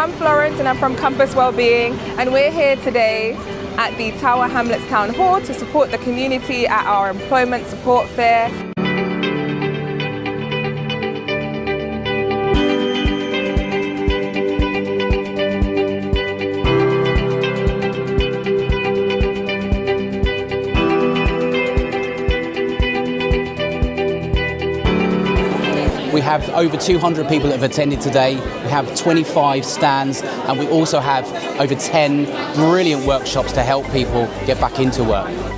I'm Florence and I'm from Compass Wellbeing, and we're here today at the Tower Hamlets Town Hall to support the community at our employment support fair. We have over 200 people that have attended today. We have 25 stands, and we also have over 10 brilliant workshops to help people get back into work.